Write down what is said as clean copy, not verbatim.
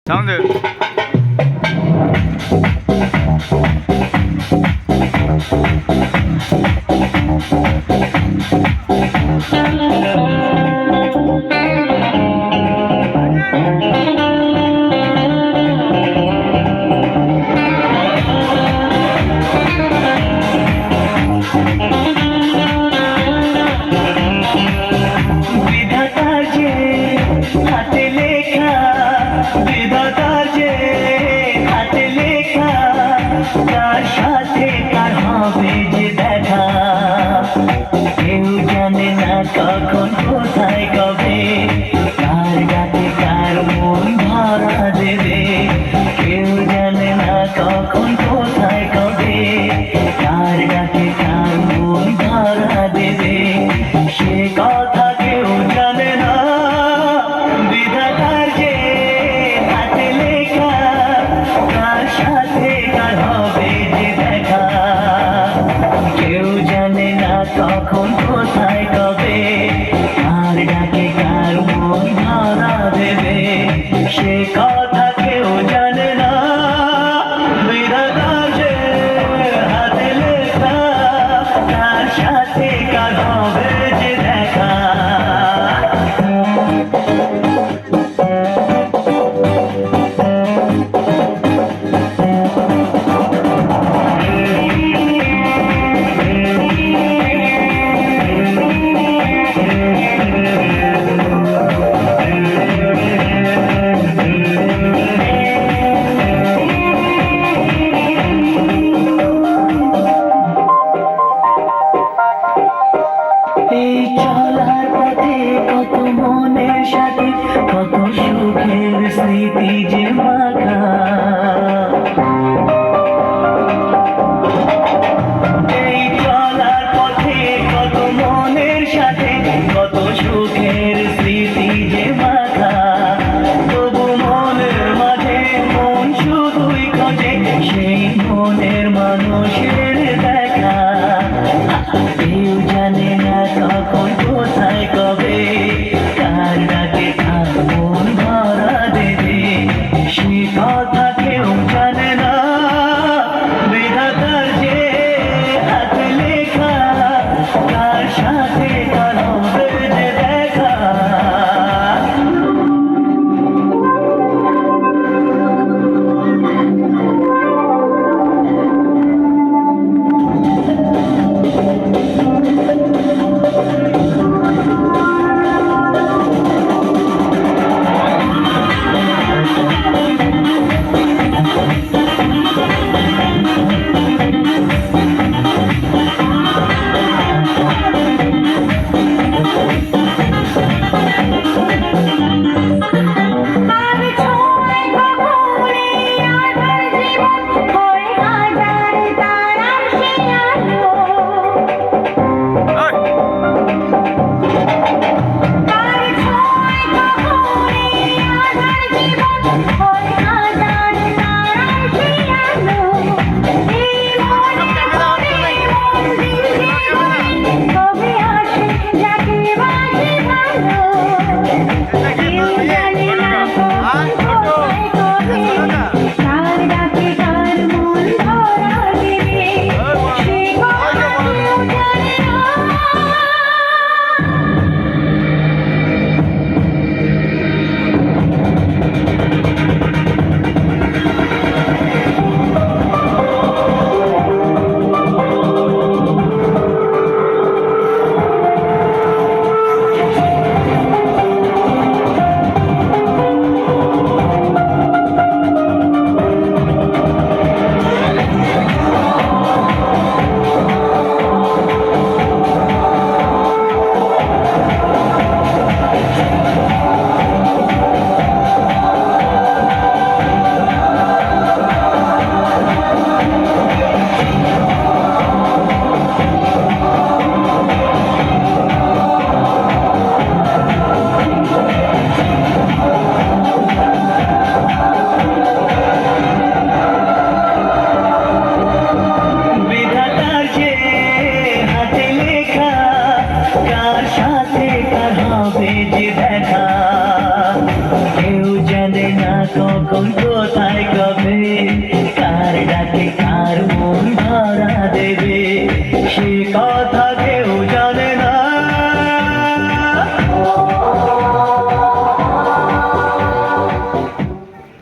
sound কখন কোথায় কবে কার ডাকে কার মন ধরা দেবে কেউ জানে না কখন কোথায় কবে কার ডাকে কার মন ধরা দেবে সে কথা কেউ জানে না বিধাতার যে হাতে লেখা কার সাথে কার হবে যে দেখা কেউ জানে না কখন কোথায় কবে কার ডাকে কার মন ধরা দেবে সে কথা কেউ জানে না বিধাতার যে হাতে লেখা কার সাথে কার হবে যে দেখা এই চলার পথে কত মনের সাথে কত সুখের স্মৃতি যে মাখা এই চলার পথে কত মনের সাথে কত সুখের স্মৃতি যে মাখা তবু মনের মাঝে মন শুধুই খোঁজে সেই মনের মানুষের দেখা কেউ জানে না কখন কোথায় কবে কার ডাকে কার মন ধরা দেবে সে কথা কেউ জানে না বিধাতার যে হাতে লেখা কার সাথে কার হবে যে দেখা কখন কোথায় কবে, কার ডাকে কার মন ধরা দেবে, সে কথা